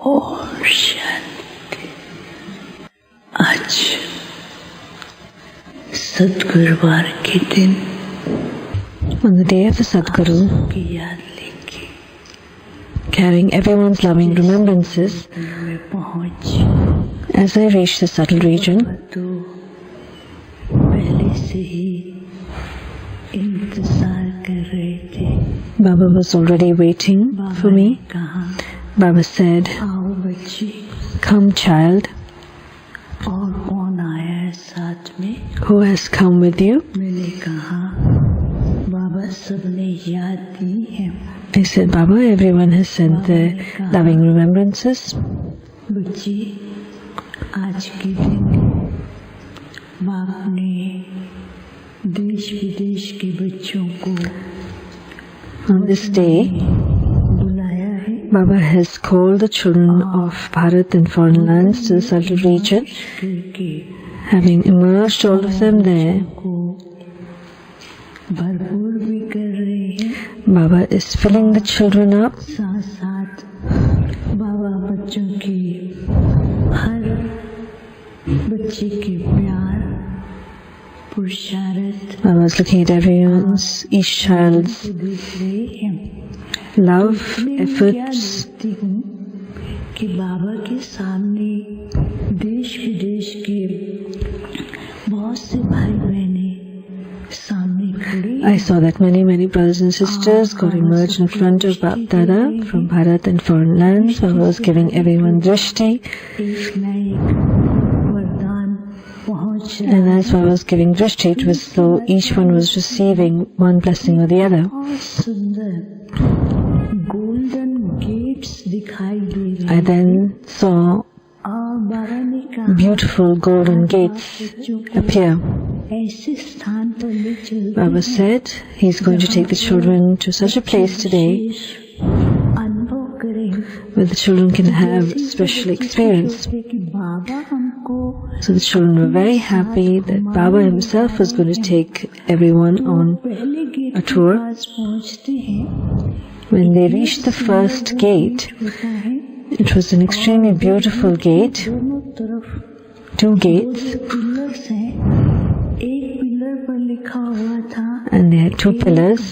ओम शांति। आज सद्गुरुवार के दिन, on the day of the Sadguru, की याद लेके carrying everyone's loving remembrances, में पहुंच as I reached the subtle region, तो पहले से ही इंतजार कर रहे थे। Baba was already waiting for me. कहा Baba said, आओ बच्ची, "Come, child, और कौन आया है साथ में? who has come with you?" मैंने कहा बाबा सबने याद दी है। I said, "Baba, everyone has sent their loving remembrances." बच्ची, आज के दिन बाप ने देश विदेश के बच्चों को On this day, बुलाया है। Baba has called the children of Bharat and foreign lands to the subtle region, करके having immersed all of them there. को भरपूर भी कर रहे हैं। Baba is filling the children up. साथ साथ बाबा बच्चों की हर बच्चे के प्यार, पुरुषार्थ Baba is looking at each child's देख रहे हैं। love, मैं क्या efforts. देखती हूँ कि बाबा के सामने देश विदेश के बहुत से भाई बहने सामने खड़े। I saw that many brothers and sisters got emerged in front of Bap Dada from Bharat and foreign lands. Baba was giving everyone drishti, एक न एक वरदान पहुँच रहा and as Baba was giving drishti, it was though each one was receiving one blessing or the other. बहुत सुंदर golden gets दिखाई दे रहे I then saw और बाबा ने कहा beautiful golden gates बच्चों को appear. ऐसे स्थान पर ले चलते Baba said he's going to take the children to such a place today अनुभव करें where the children can have special experience. कि बाबा हमको So the children were very happy that Baba himself was going to take everyone on पहले gate a tour. के पास पहुंचते हैं। When they reached the first gate, होता है it was an extremely beautiful gate, दोनों तरफ 2 gates, पिलर्स हैं। एक पिलर पर लिखा हुआ था and they had 2 pillars.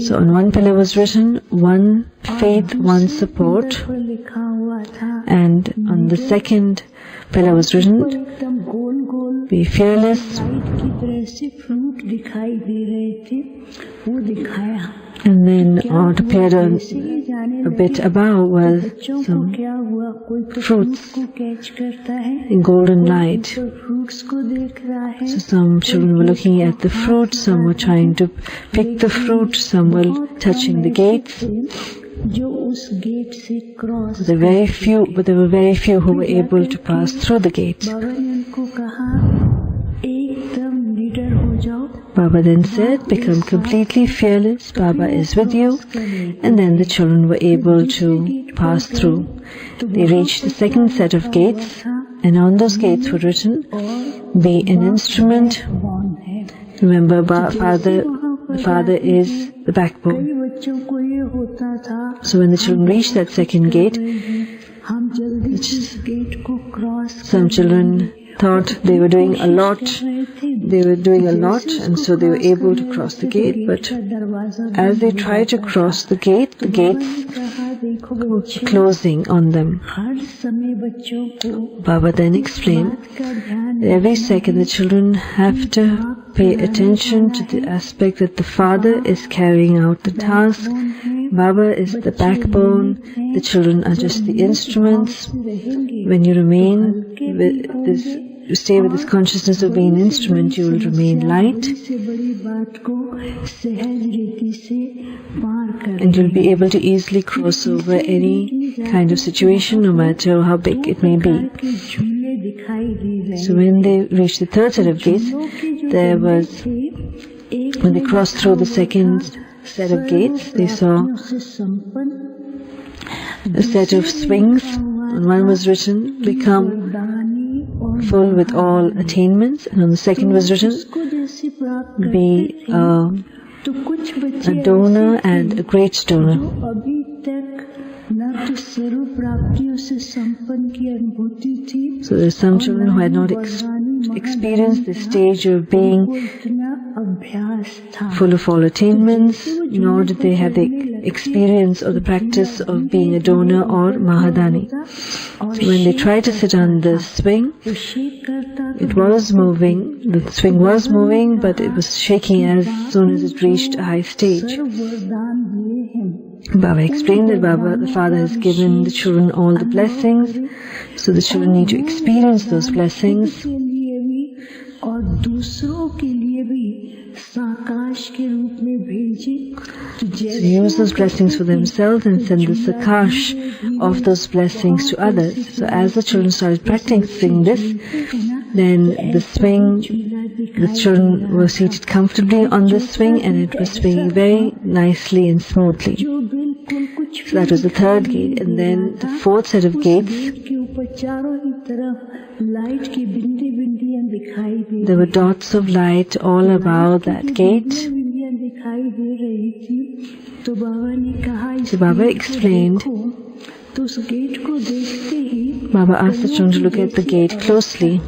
So on one pillar was written, one faith, one support, पर लिखा हुआ था and on the second pillar was written, एकदम गोल गोल be fearless. लाइट की तरह से फ्रूट दिखाई दे रहे थे, वो दिखाया। And then what appeared a bit above was बच्चों को some क्या हुआ, कोई तो fruits फ्रूट को कैच करता है, in golden light. तो फ्रूट्स को देख रहा है। So some children were looking at the fruit, some were trying to pick the fruit, some were touching the gates. जो उस गेट से cross But there were very few who were able to pass through the gate. बाबा ने उनको कहा एकदम leader हो जाओ। Baba then said, become completely fearless, Baba is with you. And then the children were able to pass through. They reached the second set of gates, and on those gates were written, be an instrument. कौन है? Remember, the Father is the backbone. कई बच्चों को ये होता था So when the children reached that second gate, हम जल्दी से इस गेट को cross some children thought they were doing a lot. They were doing a lot, and so they were able to cross the gate. But as they tried to cross the gates were closing on them. हर समय बच्चों को Baba then explained का ध्यान that every second the children have to pay attention to the aspect that the Father is carrying out the task. Baba is the backbone. The children are just the instruments. When you remain with this, you stay with this consciousness of being an instrument, you will remain light, से बड़ी बात को सहज रीति से पार कर। and you'll be able to easily cross over any kind of situation, no matter how big it may be. के झूले दिखाई दे रहे So when they reached the third set of gates, there was, एक when they crossed through the second set of gates, they saw से संपन्न a set of swings. On one was written, become दानी और full with all attainments, and on the second was written, को जैसे प्राप्त be तो कुछ a बच्चे donor and a great donor. अभी तक न तो सर्व प्राप्तियों से संपन्न की अनुभूति थी। So there are some children who had not experienced the stage of being full of all attainments, nor did they have the experience or the practice of being a donor or Mahadani. So when they tried to sit on the swing, it was moving, the swing was moving, but it was shaking as soon as it reached a high stage. Baba explained that the Father has given the children all the blessings, so the children need to experience those blessings. और दूसरों के लिए भी साकाश के रूप में भेजे, to use those blessings for themselves and send the sakash of those blessings to others. So as the children started practicing this, then the children were seated comfortably on the swing and it was swinging very nicely and smoothly. So that was the third gate, and then the fourth set of gates. There were dots of light all about that gate. So Baba explained, Baba asked the children to look at the gate closely.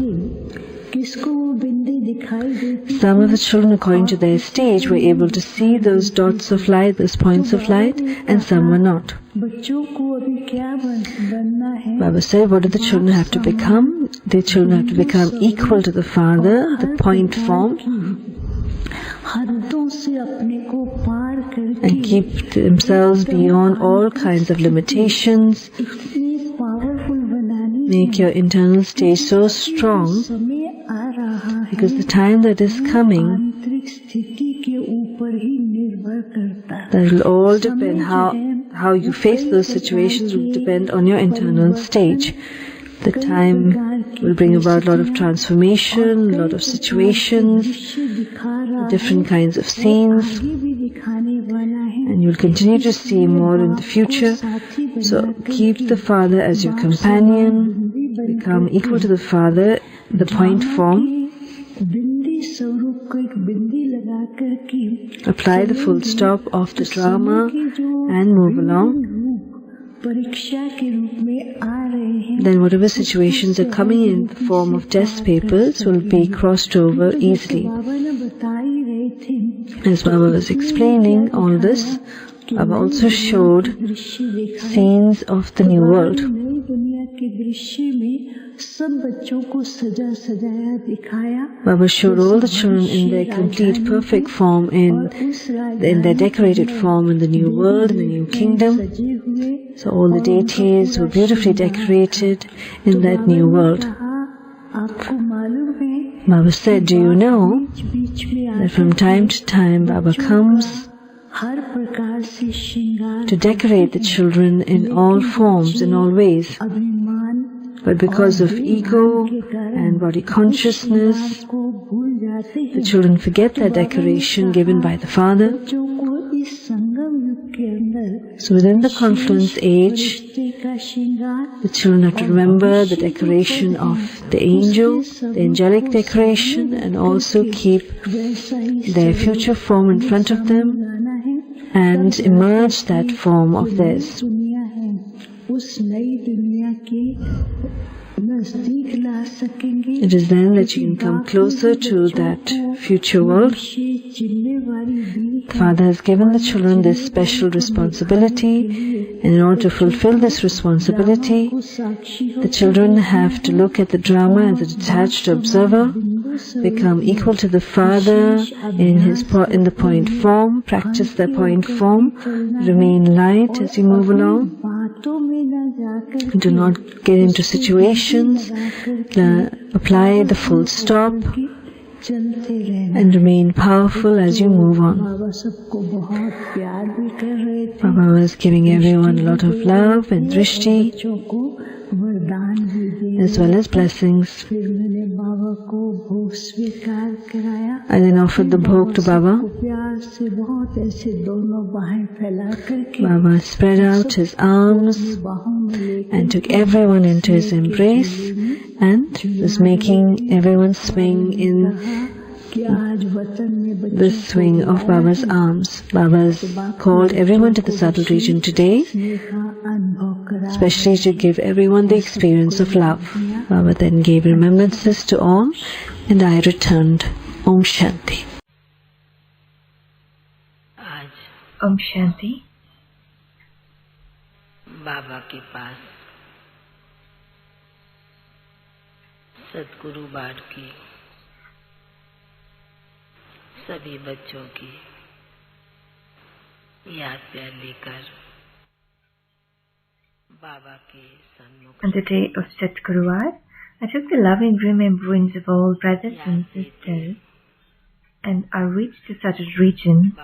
Some of the children, according to their stage, were able to see those dots of light, those points of light, and some were not. Baba said, what do the children have to become? The children have to become equal to the Father, the point form, and keep themselves beyond all kinds of limitations. Make your internal stage so strong, because the time that is coming, that will all depend, how you face those situations will depend on your internal stage. The time will bring about a lot of transformation, a lot of situations, different kinds of scenes, and you'll continue to see more in the future. So keep the Father as your companion, become equal to the Father, the point form. Apply the full stop of the drama and move along. Then whatever situations are coming in the form of test papers will be crossed over easily. As Baba was explaining all this, Baba also showed scenes of the new world. Baba showed all the children in their complete perfect form, in their decorated form in the new world, in the new kingdom. So all the deities were beautifully decorated in that new world. Baba said, do you know that from time to time Baba comes to decorate the children in all forms, in all ways. But because of ego and body consciousness, the children forget that decoration given by the Father. So within the confluence age, the children have to remember the decoration of the angel, the angelic decoration, and also keep their future form in front of them and emerge that form of theirs. It is then that you can come closer to that future world. The Father has given the children this special responsibility, and in order to fulfill this responsibility, the children have to look at the drama as a detached observer, become equal to the Father in the point form, practice the point form, remain light as you move along. Do not get into situations, apply the full stop, and remain powerful as you move on. Baba was giving everyone a lot of love and drishti, as well as blessings. I then offered the Bhog to Baba. Baba spread out his arms and took everyone into his embrace and was making everyone swing in the swing of Baba's arms. Baba has called everyone to the subtle region today, especially to give everyone the experience of love. Baba then gave remembrances to all, and I returned. Om Shanti. Om Shanti. बाबा के पास सद्गुरु बाड़ की सभी बच्चों की याद प्यार लेकर बाबा के सन्मुख. On the day of Satguruvar, I took the loving remembrance of all brothers and sisters, and I reached the subtle region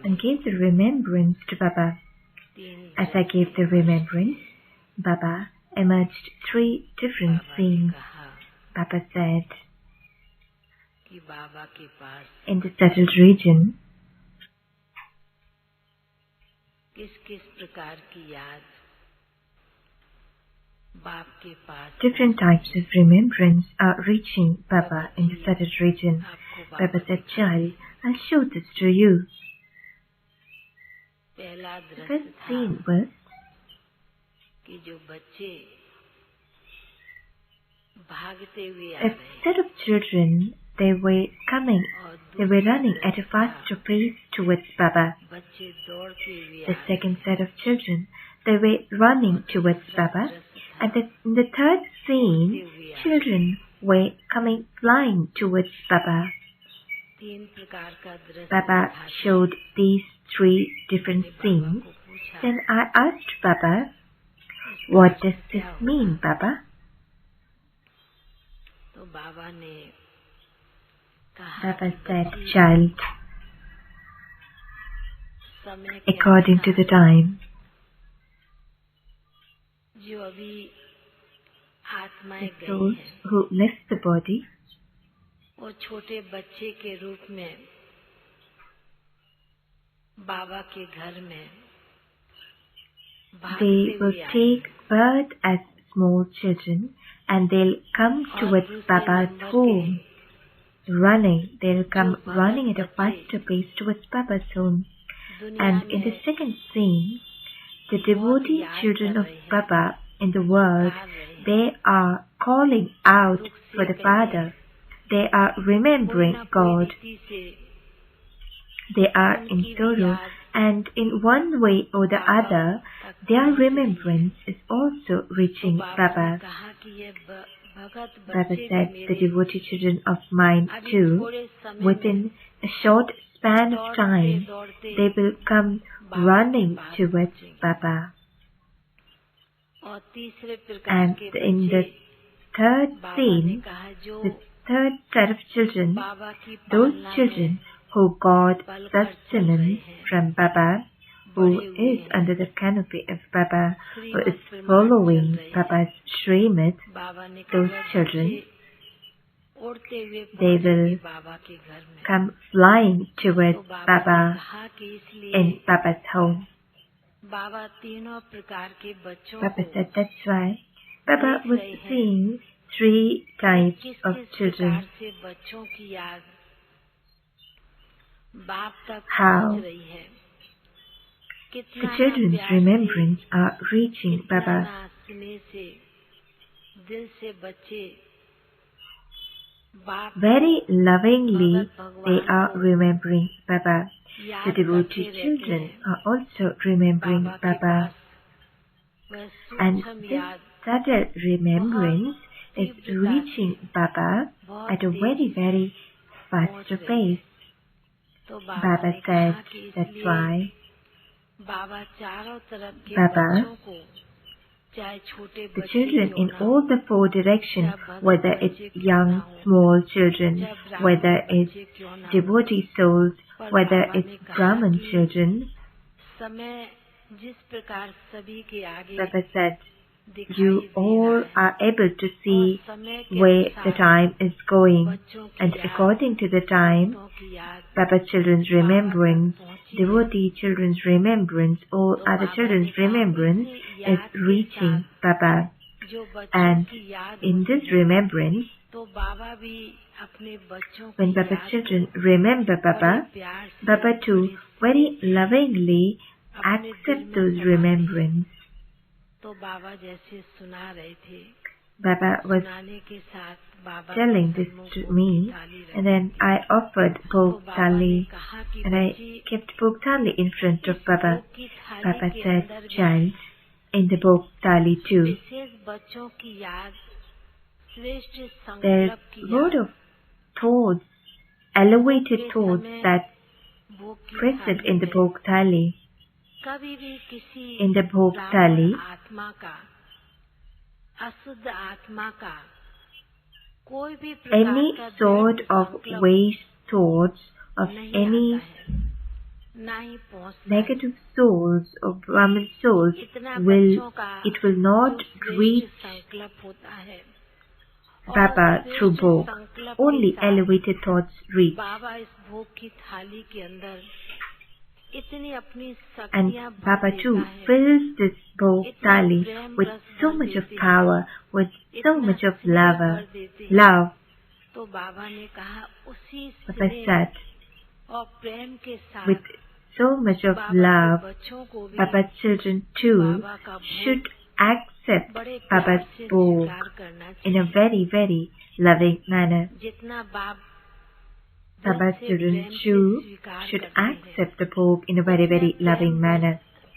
and gave the remembrance to Baba. As I gave the remembrance, Baba emerged three different scenes. Baba said, in the settled region, different types of remembrance are reaching Baba in the settled region. Baba said, child, I'll show this to you. The first scene was a set of children. They were running at a faster pace towards Baba. The second set of children, they were running towards Baba. And in the third scene, children were coming flying towards Baba. Baba showed these three different scenes. Then I asked Baba, what does this mean, Baba? Baba said, child, according to the time, the souls who left the body, वो छोटे बच्चे के रूप में बाबा के घर में they will take birth as small children and they'll come towards Baba's home. They'll come running at a faster pace towards Baba's home. And in the second scene, the devotee children of Baba in the world, they are calling out for the Father. They are remembering God. They are in sorrow, and in one way or the other, their remembrance is also reaching Baba. Baba said, the devotee children of mine too, within a short span of time, they will come running towards Baba. And in the third scene, the third set of children, those children who got sustenance from Baba, who is under the canopy of Baba, who is following Baba's Srimad, those children, they will come flying towards Baba in Baba's home. Baba said that's why Baba was seeing three types of children. How the children's remembrance are reaching Baba. Very lovingly they are remembering Baba. The devotee children are also remembering Baba. And this subtle remembrance is reaching Baba at a very, very faster pace. Baba said that's why Baba, the children in all the four directions, whether it's young, small children, whether it's devotee souls, whether it's Brahman children, Baba said, you all are able to see where the time is going, and according to the time, Baba children's remembrance, devotee children's remembrance, all other children's remembrance is reaching Baba. And in this remembrance, अपने बच्चों When को Baba's याद children remember Baba, बड़े प्यार से Baba too बड़े very lovingly अपने दिल accept में those समाते हैं। remembrance. तो बाबा जैसे सुना रहे थे, Baba was सुनाने के साथ बाबा telling के this सन्मुख to भोग की me, थाली रखी and then थी। I offered तो Bhog बाबा ने Thali, कहा कि and I बच्ची, kept Bhog Thali in front of इस Baba. भोग की थाली Baba के said, अंदर भी child, in the Bhog Thali too, विशेष बच्चों की याद, श्रेष्ठ there's संकल्प की lot याद, of thoughts, elevated के thoughts समय that भोग की present थाली in the में Bhog Thali. कभी भी किसी In the Bhog ब्राह्मण Thali, आत्मा का, अशुद्ध आत्मा का कोई भी any प्रकार का sort दुष्ट of संकल्प waste thoughts of नहीं any आता है, ना ही पहुंचता है। negative souls or Brahmin souls इतना will, बच्चों का it will not जो reach श्रेष्ठ संकल्प होता है, Baba through श्रेष्ठ Bhog. संकल्प Only के साथ elevated thoughts reach. बाबा इस भोग की थाली के अंदर इतनी अपनी And शक्तियां भर Baba देता too है, fills this Bhog इतना Thali प्रेम with रस so भर much of देते हैं, power, with so इतना much of स्नेह love. भर देते हैं। Love, तो बाबा ने कहा उसी Baba स्नेह said, और प्रेम के साथ with so much of बाबा के love, बच्चों को भी Baba's children too बाबा का should भोग accept बड़े प्यार Baba's से Bhog स्वीकार करना in a चाहिए। very, very loving manner. जितना बाप Baba's से children प्रेम से too स्वीकार should करते हैं, accept the Bhog in a very, very loving manner.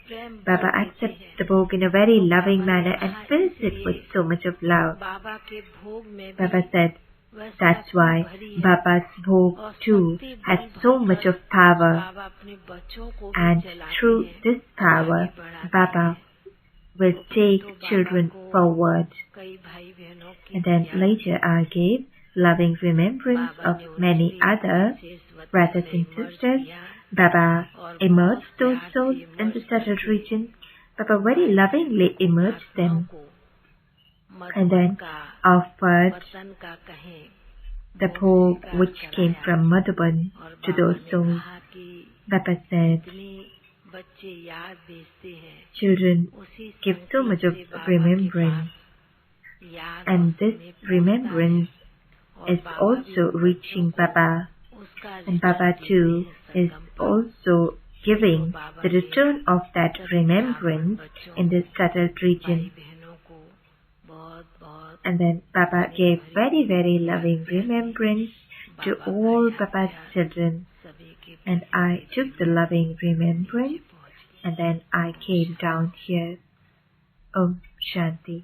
Prem Baba भर देते accepts हैं। the Bhog in a very तो loving बाबा ने manner and कहा fills it इसलिए with so much of love. बाबा के भोग में भी Baba said, वह that's शक्ति why भरी है Baba's Bhog और too शक्ति has बल so भरकर much of power, बाबा अपने बच्चों को भी and चलाते through हैं, this power, आगे बढ़ाते Baba हैं। will तो फिर take तो बाबा children को forward. कई भाई बहनों की And then याद later I gave loving remembrance Baba of ने many उन्हें भी other विशेष वतन brothers में and इमर्ज sisters. किया Baba और immersed बहुत those प्यार souls से in the इमर्ज settled करके region. Baba very lovingly immersed them and then offered वतन का कहें the Bhog which came from Madhuban और to बाबा those ने souls. कहा कि Baba said, जितनी बच्चे याद भेजते हैं children उसी give so संकल्प much of से बाबा के remembrance, पास याद and और this स्नेह पहुंचता remembrance है और is बाबा भी also उन reaching बच्चों को Baba, उसका and रिटर्न Baba देते too हैं is संगम पर। also giving तो बाबा the ने return of that सभी remembrance ब्राह्मण बच्चों in this को, settled भाई region. बहनों को बहुत बहुत And then Baba स्नेह gave भरी very, very प्यार loving प्यार दी। remembrance to बाबा का all याद Baba's प्यार children. सभी के And I took the loving remembrance पहुंच गई। and then I came down here. Om Shanti.